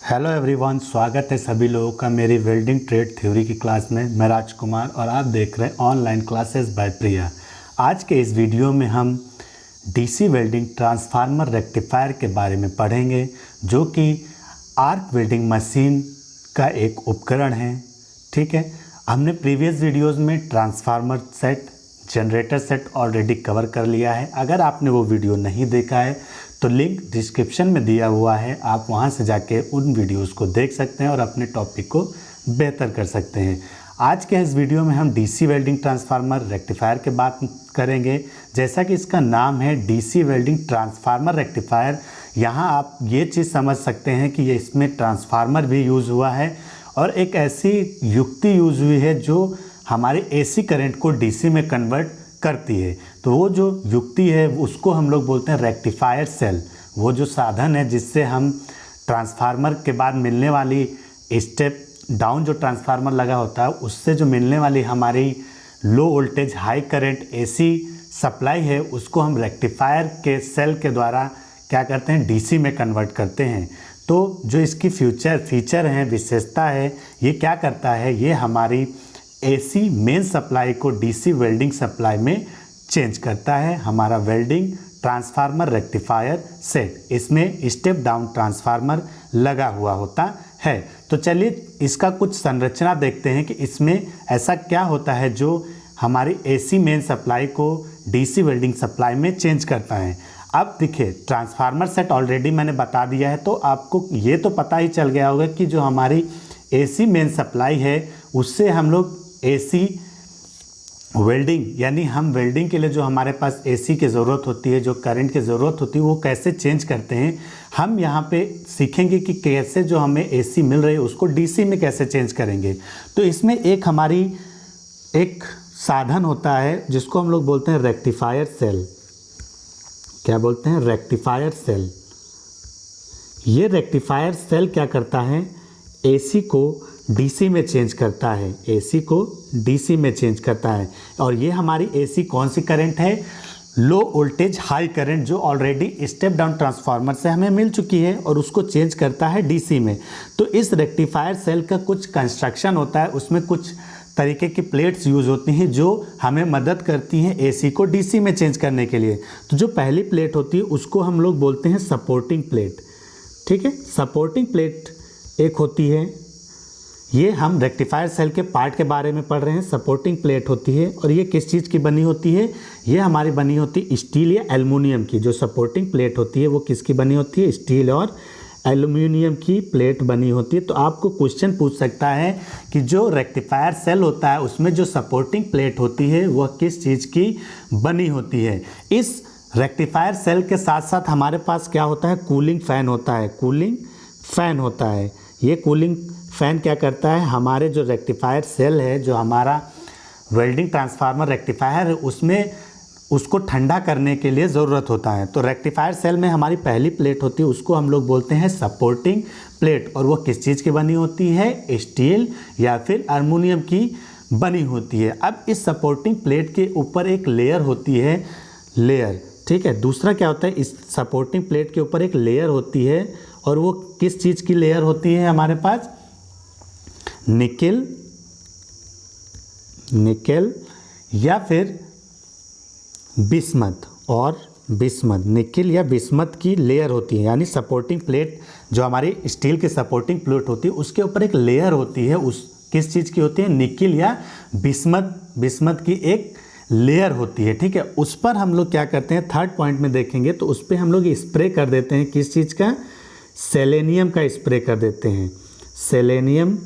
Hello everyone, स्वागत है सभी लोगों का मेरी वेल्डिंग ट्रेड थ्योरी की क्लास में। मैं राजकुमार और आप देख रहे हैं ऑनलाइन क्लासेस बाय प्रिया। आज के इस वीडियो में हम डीसी वेल्डिंग ट्रांसफार्मर रेक्टिफायर के बारे में पढ़ेंगे, जो कि आर्क वेल्डिंग मशीन का एक उपकरण है। ठीक है, हमने प्रीवियस वीडियोज़ में transformer set, generator set already cover कर लिया है। अगर आपने वो वीडियो नहीं देखा है तो लिंक डिस्क्रिप्शन में दिया हुआ है, आप वहां से जाके उन वीडियोस को देख सकते हैं और अपने टॉपिक को बेहतर कर सकते हैं। आज के इस वीडियो में हम डीसी वेल्डिंग ट्रांसफार्मर रेक्टिफायर के बात करेंगे। जैसा कि इसका नाम है डीसी वेल्डिंग ट्रांसफार्मर रेक्टिफायर, यहाँ आप ये चीज़ समझ सकते हैं कि ये इसमें ट्रांसफार्मर भी यूज़ हुआ है और एक ऐसी युक्ति यूज़ हुई है जो हमारे एसी करंट को डीसी में कन्वर्ट करती है। तो वो जो युक्ति है उसको हम लोग बोलते हैं रेक्टिफायर सेल। वो जो साधन है जिससे हम ट्रांसफार्मर के बाद मिलने वाली स्टेप डाउन जो ट्रांसफार्मर लगा होता है उससे जो मिलने वाली हमारी low voltage high current AC supply है, उसको हम रेक्टिफायर के सेल के द्वारा क्या करते हैं, डीसी में कन्वर्ट करते हैं। तो जो इसकी फीचर है, विशेषता है, ये क्या करता है, ये हमारी एसी मेन सप्लाई को डीसी वेल्डिंग सप्लाई में चेंज करता है। हमारा वेल्डिंग ट्रांसफार्मर रेक्टिफायर सेट, इसमें स्टेप डाउन ट्रांसफार्मर लगा हुआ होता है। तो चलिए इसका कुछ संरचना देखते हैं कि इसमें ऐसा क्या होता है जो हमारी एसी मेन सप्लाई को डीसी वेल्डिंग सप्लाई में चेंज करता है। अब देखिए, ट्रांसफार्मर सेट ऑलरेडी मैंने बता दिया है, तो आपको ये तो पता ही चल गया होगा कि जो हमारी एसी मेन सप्लाई है उससे हम लोग एसी वेल्डिंग, यानी हम वेल्डिंग के लिए जो हमारे पास एसी की ज़रूरत होती है, जो करंट की ज़रूरत होती है, वो कैसे चेंज करते हैं। हम यहाँ पे सीखेंगे कि कैसे जो हमें एसी मिल रही है उसको डीसी में कैसे चेंज करेंगे। तो इसमें एक हमारी एक साधन होता है जिसको हम लोग बोलते हैं रेक्टिफायर सेल। क्या बोलते हैं? Rectifier cell. ये रेक्टिफायर सेल क्या करता है, एसी को डीसी में चेंज करता है, एसी को डीसी में चेंज करता है। और ये हमारी एसी कौन सी करंट है, लो वोल्टेज हाई करंट, जो ऑलरेडी स्टेप डाउन ट्रांसफार्मर से हमें मिल चुकी है, और उसको चेंज करता है डीसी में। तो इस रेक्टिफायर सेल का कुछ कंस्ट्रक्शन होता है, उसमें कुछ तरीके की प्लेट्स यूज़ होती हैं जो हमें मदद करती हैं एसी को डीसी में चेंज करने के लिए। तो जो पहली प्लेट होती है उसको हम लोग बोलते हैं सपोर्टिंग प्लेट। ठीक है, सपोर्टिंग प्लेट एक होती है, ये हम रेक्टिफायर सेल के पार्ट के बारे में पढ़ रहे हैं। सपोर्टिंग प्लेट होती है और ये किस चीज़ की बनी होती है, ये हमारी बनी होती है स्टील या एल्युमिनियम की। जो सपोर्टिंग प्लेट होती है वो किसकी बनी होती है, स्टील और एल्युमिनियम की प्लेट बनी होती है। तो आपको क्वेश्चन पूछ सकता है कि जो रेक्टिफायर सेल होता है उसमें जो सपोर्टिंग प्लेट होती है वह किस चीज़ की बनी होती है। इस रेक्टिफायर सेल के साथ साथ हमारे पास क्या होता है, कूलिंग फैन होता है। कूलिंग फैन होता है, ये कूलिंग फैन क्या करता है, हमारे जो रेक्टिफायर सेल है, जो हमारा वेल्डिंग ट्रांसफार्मर रेक्टिफायर है, उसमें उसको ठंडा करने के लिए ज़रूरत होता है। तो रेक्टिफायर सेल में हमारी पहली प्लेट होती है, उसको हम लोग बोलते हैं सपोर्टिंग प्लेट, और वो किस चीज़ की बनी होती है, स्टील या फिर एल्युमिनियम की बनी होती है। अब इस सपोर्टिंग प्लेट के ऊपर एक लेयर होती है, लेयर। ठीक है, दूसरा क्या होता है, इस सपोर्टिंग प्लेट के ऊपर एक लेयर होती है, और वो किस चीज़ की लेयर होती है हमारे पास, निकेल या फिर बिस्मथ, और बिस्मथ, निकेल या बिस्मथ की लेयर होती है। यानी सपोर्टिंग प्लेट जो हमारी स्टील की सपोर्टिंग प्लेट होती है उसके ऊपर एक लेयर होती है, उस किस चीज़ की होती है, निकेल या बिस्मथ की एक लेयर होती है। ठीक है, उस पर हम लोग क्या करते हैं, थर्ड पॉइंट में देखेंगे तो उस पर हम लोग स्प्रे कर देते हैं, किस चीज़ का, सेलेनियम का स्प्रे कर देते हैं, सेलेनियम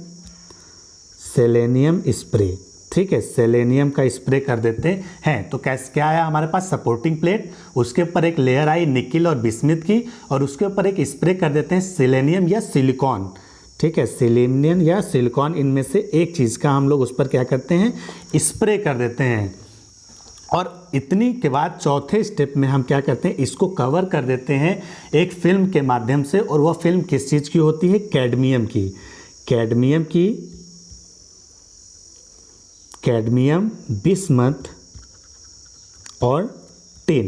स्प्रे। ठीक है, सेलेनियम का स्प्रे कर देते हैं। तो कैसे क्या आया हमारे पास, सपोर्टिंग प्लेट, उसके ऊपर एक लेयर आई निकेल और बिस्मथ की, और उसके ऊपर एक स्प्रे कर देते हैं सेलेनियम या सिलिकॉन। ठीक है, सेलेनियम या सिलिकॉन, इनमें से एक चीज़ का हम लोग उस पर क्या करते हैं, स्प्रे कर देते हैं। और इतनी के बाद चौथे स्टेप में हम क्या करते हैं, इसको कवर कर देते हैं एक फिल्म के माध्यम से, और वह फिल्म किस चीज़ की होती है, कैडमियम, बिस्मथ और टिन।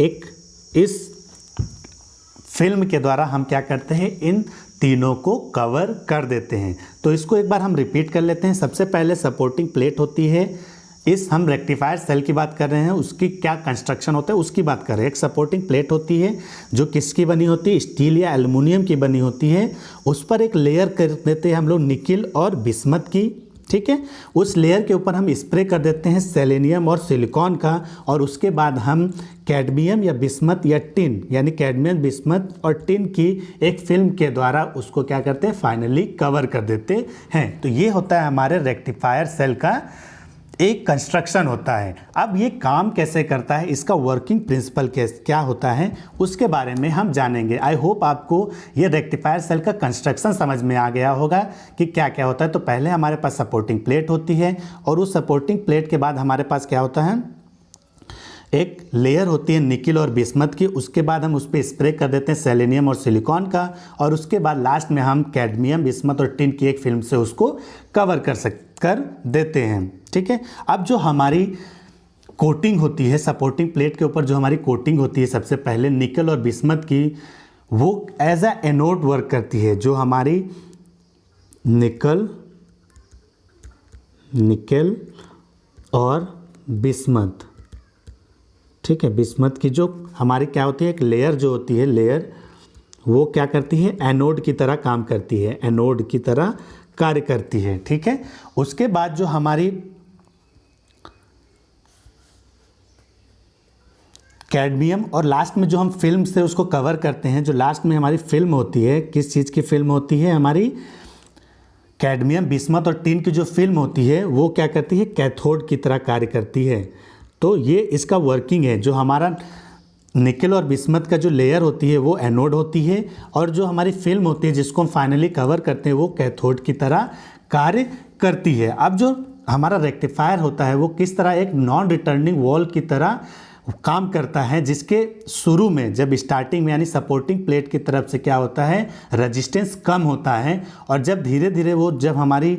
एक इस फिल्म के द्वारा हम क्या करते हैं, इन तीनों को कवर कर देते हैं। तो इसको एक बार हम रिपीट कर लेते हैं। सबसे पहले सपोर्टिंग प्लेट होती है, इस हम रेक्टिफायर सेल की बात कर रहे हैं, उसकी क्या कंस्ट्रक्शन होता है उसकी बात कर रहे हैं। एक सपोर्टिंग प्लेट होती है जो किसकी बनी होती है, स्टील या एल्युमिनियम की बनी होती है। उस पर एक लेयर कर देते हैं हम लोग निकिल और बिस्मथ की, ठीक है। उस लेयर के ऊपर हम स्प्रे कर देते हैं सेलेनियम और सिलिकॉन का, और उसके बाद हम कैडमियम या बिस्मथ या टिन, यानी कैडमियम बिस्मथ और टिन की एक फिल्म के द्वारा उसको क्या करते हैं, फाइनली कवर कर देते हैं। तो ये होता है हमारे रेक्टिफायर सेल का एक कंस्ट्रक्शन होता है। अब ये काम कैसे करता है, इसका वर्किंग प्रिंसिपल क्या होता है, उसके बारे में हम जानेंगे। आई होप आपको ये रेक्टिफायर सेल का कंस्ट्रक्शन समझ में आ गया होगा कि क्या क्या होता है। तो पहले हमारे पास सपोर्टिंग प्लेट होती है, और उस सपोर्टिंग प्लेट के बाद हमारे पास क्या होता है, एक लेयर होती है निकिल और बिस्मथ की। उसके बाद हम उस पर स्प्रे कर देते हैं सेलेनियम और सिलिकॉन का, और उसके बाद लास्ट में हम कैडमियम बिस्मथ और टिन की एक फिल्म से उसको कवर कर देते हैं, ठीक है। अब जो हमारी कोटिंग होती है सपोर्टिंग प्लेट के ऊपर, जो हमारी कोटिंग होती है सबसे पहले निकल और बिस्मथ की, वो एज अ एनोड वर्क करती है। जो हमारी निकल और बिस्मथ, ठीक है, बिस्मथ की जो हमारी क्या होती है, एक लेयर जो होती है, लेयर वो क्या करती है, एनोड की तरह काम करती है, एनोड की तरह कार्य करती है, ठीक है। उसके बाद जो हमारी कैडमियम और लास्ट में जो हम फिल्म से उसको कवर करते हैं, जो लास्ट में हमारी फिल्म होती है, किस चीज़ की फिल्म होती है, हमारी कैडमियम बिस्मथ और टिन की जो फिल्म होती है वो क्या करती है, कैथोड की तरह कार्य करती है। तो ये इसका वर्किंग है। जो हमारा निकल और बिस्मथ का जो लेयर होती है वो एनोड होती है, और जो हमारी फिल्म होती है जिसको हम फाइनली कवर करते हैं वो कैथोड की तरह कार्य करती है। अब जो हमारा रेक्टिफायर होता है वो किस तरह, एक नॉन रिटर्निंग वॉल की तरह काम करता है, जिसके शुरू में जब स्टार्टिंग में यानी सपोर्टिंग प्लेट की तरफ से क्या होता है, रेजिस्टेंस कम होता है, और जब धीरे धीरे वो जब हमारी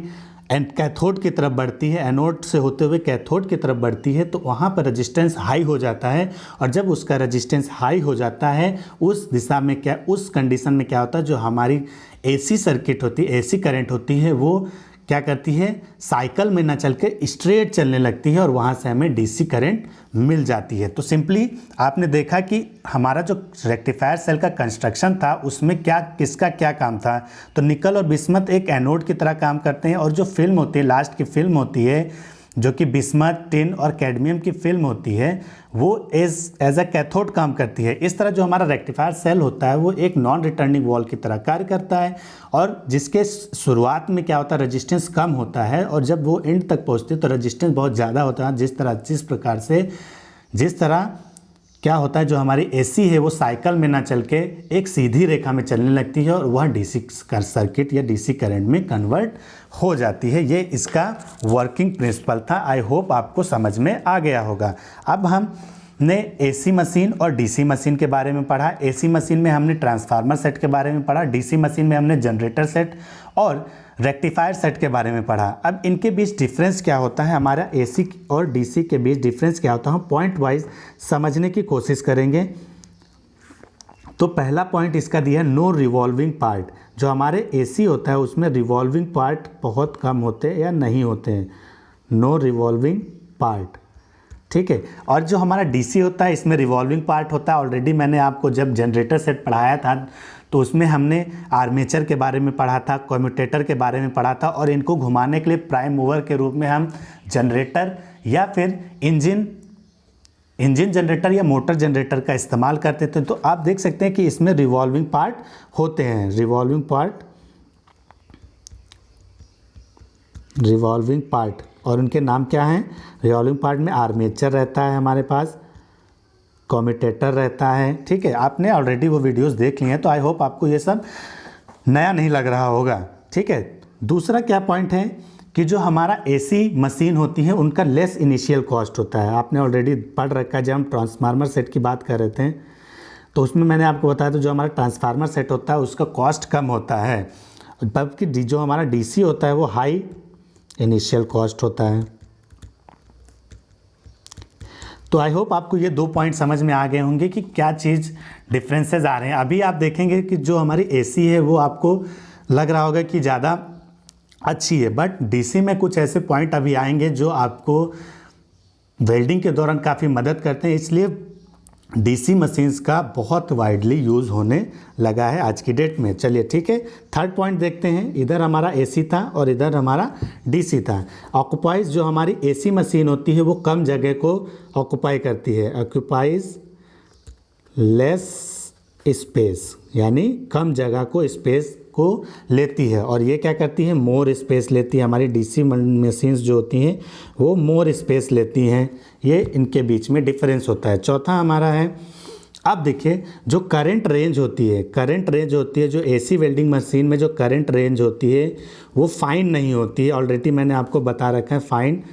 कैथोड की तरफ बढ़ती है, एनोड से होते हुए कैथोड की तरफ बढ़ती है, तो वहाँ पर रेजिस्टेंस हाई हो जाता है। और जब उसका रेजिस्टेंस हाई हो जाता है उस दिशा में क्या, उस कंडीशन में क्या होता है, जो हमारी एसी सर्किट होती है, एसी करंट होती है, वो क्या करती है, साइकिल में ना चल के स्ट्रेट चलने लगती है, और वहाँ से हमें डीसी करंट मिल जाती है। तो सिंपली आपने देखा कि हमारा जो रेक्टिफायर सेल का कंस्ट्रक्शन था उसमें क्या, किसका क्या काम था। तो निकल और बिस्मथ एक एनोड की तरह काम करते हैं, और जो फिल्म होती है, लास्ट की फिल्म होती है जो कि बिस्मथ, टिन और कैडमियम की फिल्म होती है, वो एज अ कैथोड काम करती है। इस तरह जो हमारा रेक्टिफायर सेल होता है वो एक नॉन रिटर्निंग वॉल की तरह कार्य करता है, और जिसके शुरुआत में क्या होता है, रेजिस्टेंस कम होता है, और जब वो एंड तक पहुंचती है तो रेजिस्टेंस बहुत ज़्यादा होता है। जिस तरह क्या होता है, जो हमारी एसी है वो साइकिल में ना चल के एक सीधी रेखा में चलने लगती है, और वह डीसी सर्किट या डीसी करंट में कन्वर्ट हो जाती है। ये इसका वर्किंग प्रिंसिपल था। आई होप आपको समझ में आ गया होगा। अब हमने एसी मशीन और डीसी मशीन के बारे में पढ़ा। एसी मशीन में हमने ट्रांसफार्मर सेट के बारे में पढ़ा, डीसी मशीन में हमने जनरेटर सेट और रेक्टिफायर सेट के बारे में पढ़ा। अब इनके बीच डिफरेंस क्या होता है, हमारा एसी और डीसी के बीच डिफरेंस क्या होता है, हम पॉइंट वाइज समझने की कोशिश करेंगे। तो पहला पॉइंट इसका दिया है नो रिवॉल्विंग पार्ट। जो हमारे एसी होता है उसमें रिवॉल्विंग पार्ट बहुत कम होते हैं या नहीं होते हैं, नो रिवॉल्विंग पार्ट, ठीक है। और जो हमारा डीसी होता है इसमें रिवॉल्विंग पार्ट होता है। ऑलरेडी मैंने आपको जब जनरेटर सेट पढ़ाया था तो उसमें हमने आर्मेचर के बारे में पढ़ा था, कम्यूटेटर के बारे में पढ़ा था, और इनको घुमाने के लिए प्राइम मूवर के रूप में हम जनरेटर या फिर इंजन जनरेटर या मोटर जनरेटर का इस्तेमाल करते थे। तो आप देख सकते हैं कि इसमें रिवॉल्विंग पार्ट होते हैं, रिवॉल्विंग पार्ट, और उनके नाम क्या हैं, रिवॉल्विंग पार्ट में आर्मेचर रहता है हमारे पास, कम्यूटेटर रहता है, ठीक है। आपने ऑलरेडी वो वीडियोस देख लिए हैं, तो आई होप आपको ये सब नया नहीं लग रहा होगा, ठीक है। दूसरा क्या पॉइंट है कि जो हमारा एसी मशीन होती है उनका लेस इनिशियल कॉस्ट होता है। आपने ऑलरेडी पढ़ रखा है, जब हम ट्रांसफार्मर सेट की बात कर रहे थे तो उसमें मैंने आपको बताया था जो हमारा ट्रांसफार्मर सेट होता है उसका कॉस्ट कम होता है, जबकि जो हमारा डीसी होता है वो हाई इनिशियल कॉस्ट होता है। तो आई होप आपको ये 2 पॉइंट समझ में आ गए होंगे कि क्या चीज़ डिफरेंसेस आ रहे हैं। अभी आप देखेंगे कि जो हमारी एसी है वो आपको लग रहा होगा कि ज़्यादा अच्छी है, बट डीसी में कुछ ऐसे पॉइंट अभी आएंगे जो आपको वेल्डिंग के दौरान काफ़ी मदद करते हैं, इसलिए डीसी मशीन्स का बहुत वाइडली यूज़ होने लगा है आज की डेट में। चलिए ठीक है, थर्ड पॉइंट देखते हैं। इधर हमारा एसी था और इधर हमारा डीसी था। ऑक्यूपाइज जो हमारी एसी मशीन होती है वो कम जगह को ऑक्यूपाई करती है, ऑक्यूपाइज लेस स्पेस, यानी कम जगह को स्पेस को लेती है, और ये क्या करती है, मोर स्पेस लेती है। हमारी डीसी मशीन्स जो होती हैं वो मोर स्पेस लेती हैं। ये इनके बीच में डिफरेंस होता है। चौथा हमारा है, अब देखिए जो करंट रेंज होती है, करंट रेंज होती है जो एसी वेल्डिंग मशीन में जो करंट रेंज होती है वो फाइन नहीं होती है। ऑलरेडी मैंने आपको बता रखा है, fine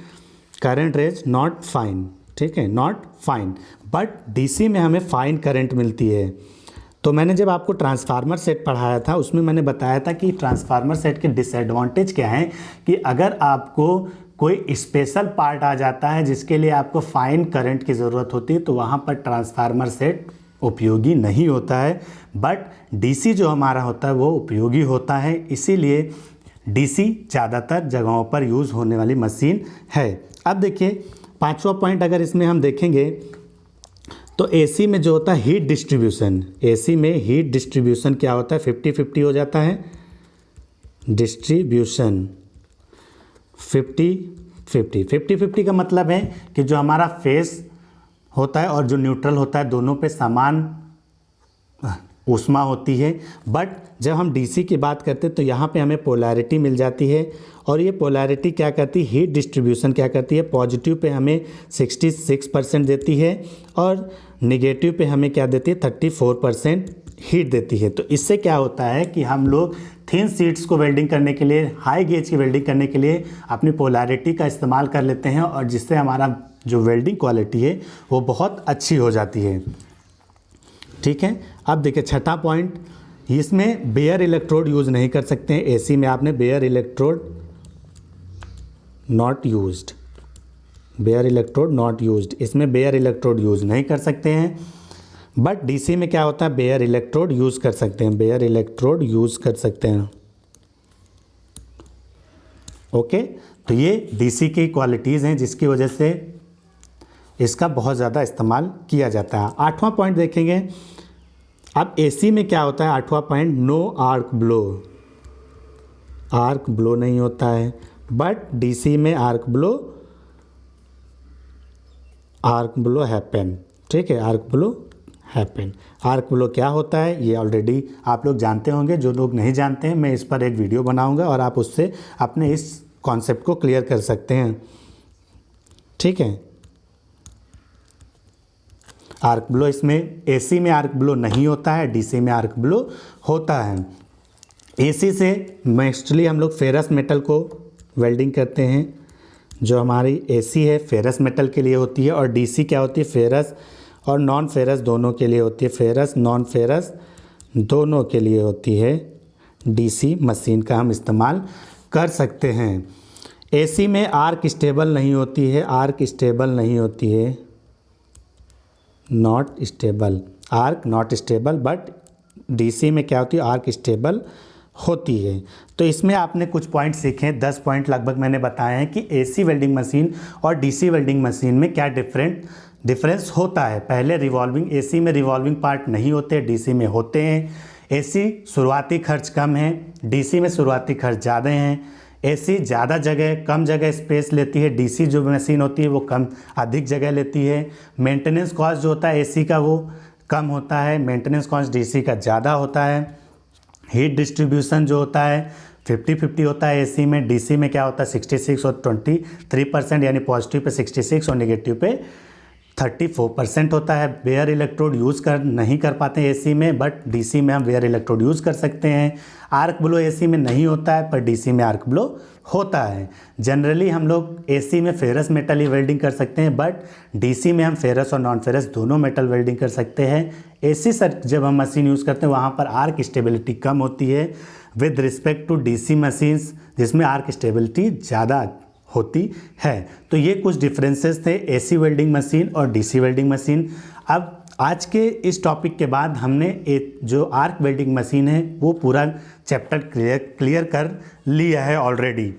current range not fine, ठीक है, नॉट फाइन। बट डीसी में हमें फाइन करंट मिलती है। तो मैंने जब आपको ट्रांसफार्मर सेट पढ़ाया था उसमें मैंने बताया था कि ट्रांसफार्मर सेट के डिसएडवांटेज क्या हैं, कि अगर आपको कोई स्पेशल पार्ट आ जाता है जिसके लिए आपको फाइन करंट की ज़रूरत होती है तो वहाँ पर ट्रांसफार्मर सेट उपयोगी नहीं होता है। बट डीसी जो हमारा होता है वो उपयोगी होता है, इसीलिए डीसी ज़्यादातर जगहों पर यूज़ होने वाली मशीन है। अब देखिए पांचवा पॉइंट अगर इसमें हम देखेंगे तो एसी में जो होता है हीट डिस्ट्रीब्यूशन, एसी में हीट डिस्ट्रीब्यूशन क्या होता है, 50-50 हो जाता है। डिस्ट्रीब्यूशन 50-50 का मतलब है कि जो हमारा फेस होता है और जो न्यूट्रल होता है दोनों पे समान ऊष्मा होती है। बट जब हम डीसी की बात करते हैं तो यहाँ पे हमें पोलैरिटी मिल जाती है, और ये पोलैरिटी क्या करती है, हीट डिस्ट्रीब्यूशन क्या करती है, पॉजिटिव पे हमें 66% देती है और निगेटिव पे हमें क्या देती है, 34% हीट देती है। तो इससे क्या होता है कि हम लोग थिन शीट्स को वेल्डिंग करने के लिए, हाई गेज की वेल्डिंग करने के लिए अपनी पोलैरिटी का इस्तेमाल कर लेते हैं, और जिससे हमारा जो वेल्डिंग क्वालिटी है वो बहुत अच्छी हो जाती है। ठीक है, अब देखिए छठा पॉइंट, इसमें बेयर इलेक्ट्रोड यूज़ नहीं कर सकते हैं। एसी में आपने bare electrode not used, bare electrode not used, इसमें बेयर इलेक्ट्रोड यूज़ नहीं कर सकते हैं। बट डीसी में क्या होता है, बेयर इलेक्ट्रोड यूज़ कर सकते हैं, बेयर इलेक्ट्रोड यूज़ कर सकते हैं। ओके, तो ये डीसी की क्वालिटीज़ हैं जिसकी वजह से इसका बहुत ज़्यादा इस्तेमाल किया जाता है। आठवां पॉइंट देखेंगे, अब एसी में क्या होता है, आठवां point, no arc blow, arc blow नहीं होता है। बट डीसी में आर्क ब्लो हैपन, ठीक है, arc blow happen. Arc blow क्या होता है ये ऑलरेडी आप लोग जानते होंगे, जो लोग नहीं जानते हैं मैं इस पर एक वीडियो बनाऊंगा और आप उससे अपने इस कॉन्सेप्ट को क्लियर कर सकते हैं। ठीक है, आर्क ब्लो, इसमें एसी में आर्क ब्लो नहीं होता है, डीसी में आर्क ब्लो होता है। एसी से मोस्टली हम लोग फेरस मेटल को वेल्डिंग करते हैं, जो हमारी एसी है फेरस मेटल के लिए होती है, और डीसी क्या होती है, फेरस और नॉन फेरस दोनों के लिए होती है, फेरस नॉन फेरस दोनों के लिए होती है। डीसी मशीन का हम इस्तेमाल कर सकते हैं। एसी में आर्क स्टेबल नहीं होती है, आर्क स्टेबल नहीं होती है, not stable, arc not stable. But DC में क्या होती है, आर्क स्टेबल होती है। तो इसमें आपने कुछ पॉइंट सीखे, 10 पॉइंट लगभग मैंने बताए हैं कि एसी वेल्डिंग मशीन और डीसी वेल्डिंग मशीन में क्या डिफरेंस होता है। पहले रिवॉल्विंग, एसी में रिवॉल्विंग पार्ट नहीं होते, डीसी में होते हैं। एसी शुरुआती खर्च कम है, डीसी में शुरुआती खर्च ज़्यादा हैं। एसी ज़्यादा जगह, कम जगह स्पेस लेती है, डीसी जो मशीन होती है वो अधिक जगह लेती है। मेंटेनेंस कॉस्ट जो होता है एसी का वो कम होता है, मेंटेनेंस कॉस्ट डीसी का ज़्यादा होता है। हीट डिस्ट्रीब्यूशन जो होता है 50-50 होता है एसी में, डीसी में क्या होता है 66 और 23%, यानी पॉजिटिव पे 66 और नेगेटिव पे 34% होता है। बेयर इलेक्ट्रोड नहीं कर पाते हैं एसी में, बट डीसी में हम बेयर इलेक्ट्रोड यूज़ कर सकते हैं। आर्क ब्लो एसी में नहीं होता है पर डीसी में आर्क ब्लो होता है। जनरली हम लोग एसी में फेरस मेटल ही वेल्डिंग कर सकते हैं, बट डीसी में हम फेरस और नॉन फेरस दोनों मेटल वेल्डिंग कर सकते हैं। एसी सर जब हम मशीन यूज़ करते हैं वहाँ पर आर्क स्टेबिलिटी कम होती है with respect to DC machines जिसमें आर्क स्टेबिलिटी ज़्यादा होती है। तो ये कुछ डिफरेंसेस थे एसी वेल्डिंग मशीन और डीसी वेल्डिंग मशीन। अब आज के इस टॉपिक के बाद हमने एक जो आर्क वेल्डिंग मशीन है वो पूरा चैप्टर क्लियर कर लिया है ऑलरेडी।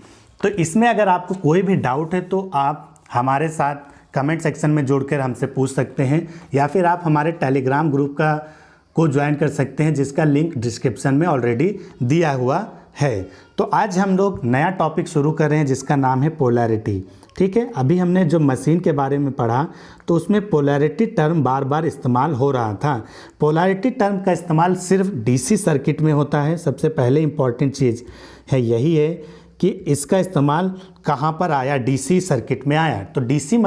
तो इसमें अगर आपको कोई भी डाउट है तो आप हमारे साथ कमेंट सेक्शन में जोड़कर हमसे पूछ सकते हैं, या फिर आप हमारे टेलीग्राम ग्रुप को ज्वाइन कर सकते हैं जिसका लिंक डिस्क्रिप्शन में ऑलरेडी दिया हुआ है। तो आज हम लोग नया टॉपिक शुरू कर रहे हैं जिसका नाम है पोलैरिटी। ठीक है, अभी हमने जो मशीन के बारे में पढ़ा तो उसमें पोलैरिटी टर्म बार बार इस्तेमाल हो रहा था। पोलैरिटी टर्म का इस्तेमाल सिर्फ डीसी सर्किट में होता है। सबसे पहले इम्पॉर्टेंट चीज़ है यही है कि इसका इस्तेमाल कहाँ पर आया, डीसी सर्किट में आया। तो डीसी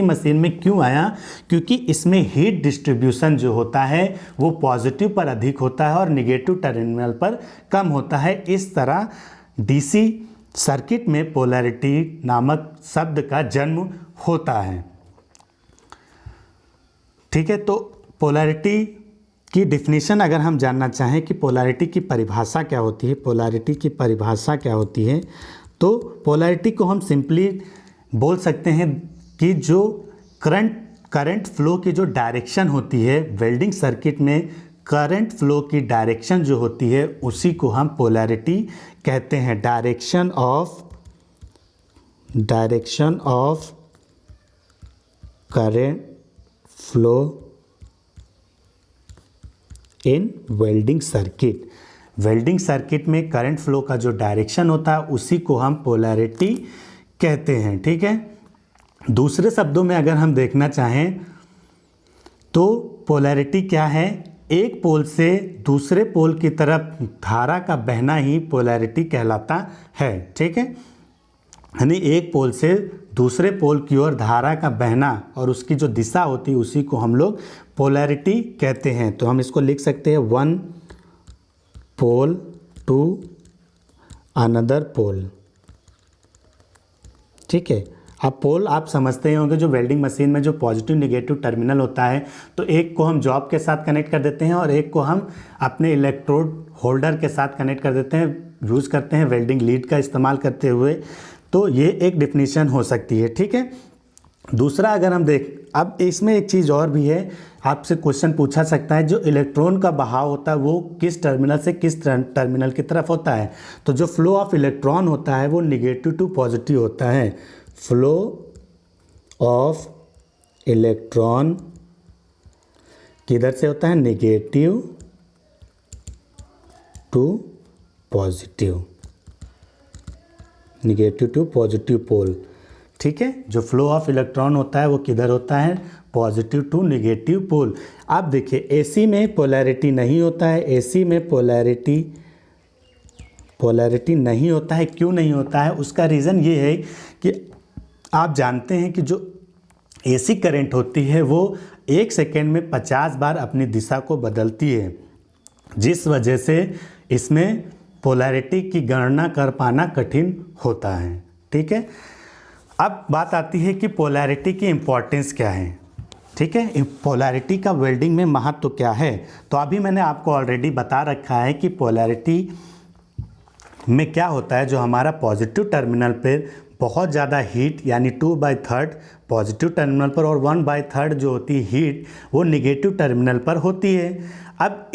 मशीन में क्यों आया, क्योंकि इसमें हीट डिस्ट्रीब्यूशन जो होता है वो पॉजिटिव पर अधिक होता है और निगेटिव टर्मिनल पर कम होता है। इस तरह डीसी सर्किट में पोलैरिटी नामक शब्द का जन्म होता है। ठीक है, तो पोलैरिटी की डिफिनीशन अगर हम जानना चाहें कि पोलैरिटी की परिभाषा क्या होती है, पोलैरिटी की परिभाषा क्या होती है, तो पोलैरिटी को हम सिंपली बोल सकते हैं कि जो करंट फ्लो की जो डायरेक्शन होती है वेल्डिंग सर्किट में, करंट फ्लो की डायरेक्शन जो होती है उसी को हम पोलैरिटी कहते हैं। Direction of current flow in welding circuit में करंट फ्लो का जो डायरेक्शन होता है उसी को हम पोलैरिटी कहते हैं। ठीक है, दूसरे शब्दों में अगर हम देखना चाहें तो पोलैरिटी क्या है, एक पोल से दूसरे पोल की तरफ धारा का बहना ही पोलैरिटी कहलाता है। ठीक है, यानी एक पोल से दूसरे पोल की ओर धारा का बहना और उसकी जो दिशा होती है उसी को हम लोग पोलैरिटी कहते हैं। तो हम इसको लिख सकते हैं वन पोल टू अनदर पोल। ठीक है, अब पोल आप समझते ही होंगे, जो वेल्डिंग मशीन में जो पॉजिटिव निगेटिव टर्मिनल होता है तो एक को हम जॉब के साथ कनेक्ट कर देते हैं और एक को हम अपने इलेक्ट्रोड होल्डर के साथ कनेक्ट कर देते हैं, यूज़ करते हैं वेल्डिंग लीड का इस्तेमाल करते हुए। तो ये एक डिफिनीशन हो सकती है। ठीक है, दूसरा अगर हम अब इसमें एक चीज़ और भी है, आपसे क्वेश्चन पूछा सकता है जो इलेक्ट्रॉन का बहाव होता है वो किस टर्मिनल से किस टर्मिनल की तरफ होता है। तो जो फ्लो ऑफ इलेक्ट्रॉन होता है वो निगेटिव टू पॉजिटिव होता है। फ्लो ऑफ इलेक्ट्रॉन किधर से होता है, negative to positive, negative to positive pole. ठीक है, जो फ्लो ऑफ इलेक्ट्रॉन होता है वो किधर होता है, पॉजिटिव टू निगेटिव पोल। आप देखिए एसी में पोलैरिटी नहीं होता है, एसी में पोलैरिटी नहीं होता है। क्यों नहीं होता है, उसका रीज़न ये है कि आप जानते हैं कि जो एसी करंट होती है वो 1 सेकेंड में 50 बार अपनी दिशा को बदलती है, जिस वजह से इसमें पोलैरिटी की गणना कर पाना कठिन होता है। ठीक है, अब बात आती है कि पोलैरिटी की इम्पोर्टेंस क्या है। ठीक है, पोलैरिटी का वेल्डिंग में महत्व क्या है। तो अभी मैंने आपको ऑलरेडी बता रखा है कि पोलैरिटी में क्या होता है, जो हमारा पॉजिटिव टर्मिनल पर बहुत ज़्यादा हीट यानी 2/3 पॉजिटिव टर्मिनल पर और 1/3 जो होती है हीट वो निगेटिव टर्मिनल पर होती है। अब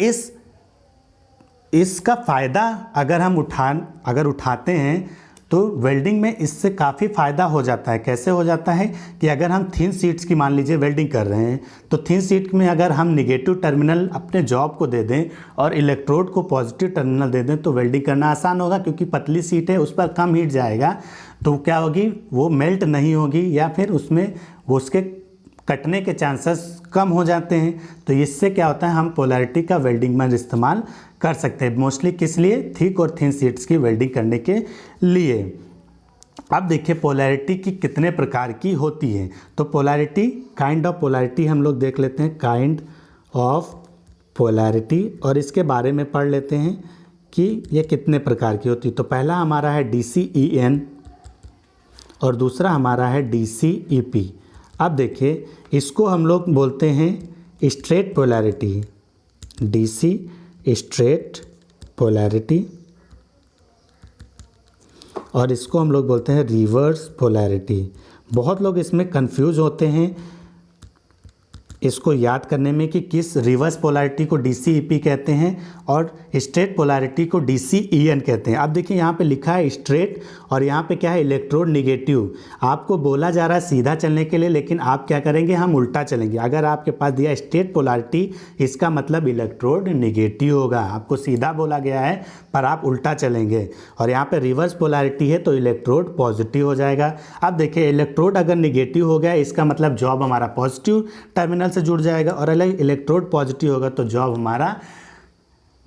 इसका फ़ायदा अगर हम उठाते हैं तो वेल्डिंग में इससे काफ़ी फ़ायदा हो जाता है। कैसे हो जाता है कि अगर हम थिन शीट्स की मान लीजिए वेल्डिंग कर रहे हैं तो थिन शीट में अगर हम निगेटिव टर्मिनल अपने जॉब को दे दें और इलेक्ट्रोड को पॉजिटिव टर्मिनल दे दें तो वेल्डिंग करना आसान होगा, क्योंकि पतली शीट है उस पर कम हीट जाएगा तो क्या होगी, वो मेल्ट नहीं होगी या फिर उसमें वो उसके कटने के चांसेस कम हो जाते हैं। तो इससे क्या होता है, हम पोलैरिटी का वेल्डिंग में इस्तेमाल कर सकते हैं। मोस्टली किस लिए, थिक और थिन शीट्स की वेल्डिंग करने के लिए। अब देखिए पोलैरिटी की कितने प्रकार की होती है। तो पोलैरिटी, काइंड ऑफ पोलैरिटी हम लोग देख लेते हैं, काइंड ऑफ पोलैरिटी, और इसके बारे में पढ़ लेते हैं कि ये कितने प्रकार की होती है। तो पहला हमारा है DCEN और दूसरा हमारा है DCEP। अब देखिए इसको हम लोग बोलते हैं straight polarity, DC straight polarity, और इसको हम लोग बोलते हैं रिवर्स पोलैरिटी। बहुत लोग इसमें कंफ्यूज होते हैं इसको याद करने में कि किस रिवर्स पोलैरिटी को DCEP कहते हैं और स्ट्रेट पोलैरिटी को DCEN कहते हैं। अब देखिए यहाँ पे लिखा है स्ट्रेट और यहाँ पे क्या है इलेक्ट्रोड निगेटिव। आपको बोला जा रहा है सीधा चलने के लिए, लेकिन आप क्या करेंगे, हम उल्टा चलेंगे। अगर आपके पास दिया स्ट्रेट पोलैरिटी, इसका मतलब इलेक्ट्रोड निगेटिव होगा। आपको सीधा बोला गया है पर आप उल्टा चलेंगे। और यहाँ पे रिवर्स पोलैरिटी है तो इलेक्ट्रोड पॉजिटिव हो जाएगा। अब देखिए इलेक्ट्रोड अगर निगेटिव हो गया इसका मतलब जॉब हमारा पॉजिटिव टर्मिनल से जुड़ जाएगा, और इलेक्ट्रोड पॉजिटिव होगा तो जॉब हमारा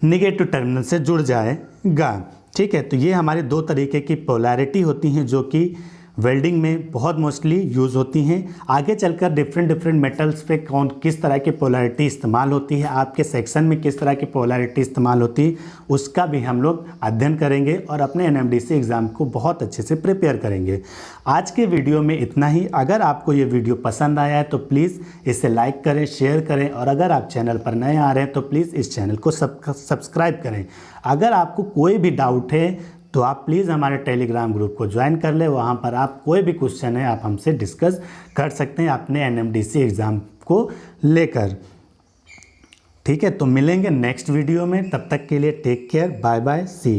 नेगेटिव टर्मिनल से जुड़ जाएगा। ठीक है, तो ये हमारी दो तरीके की पोलैरिटी होती हैं जो कि वेल्डिंग में बहुत मोस्टली यूज़ होती हैं। आगे चलकर डिफरेंट मेटल्स पे किस तरह की पोलैरिटी इस्तेमाल होती है, आपके सेक्शन में किस तरह की पोलैरिटी इस्तेमाल होती है, उसका भी हम लोग अध्ययन करेंगे और अपने NMDC एग्ज़ाम को बहुत अच्छे से प्रिपेयर करेंगे। आज के वीडियो में इतना ही। अगर आपको ये वीडियो पसंद आया है तो प्लीज़ इसे लाइक करें, शेयर करें, और अगर आप चैनल पर नए आ रहे हैं तो प्लीज़ इस चैनल को सब्सक्राइब करें। अगर आपको कोई भी डाउट है तो आप प्लीज़ हमारे टेलीग्राम ग्रुप को ज्वाइन कर लें। वहाँ पर आप कोई भी क्वेश्चन है आप हमसे डिस्कस कर सकते हैं अपने NMDC एग्ज़ाम को लेकर। ठीक है, तो मिलेंगे नेक्स्ट वीडियो में। तब तक के लिए टेक केयर, बाय बाय, सी।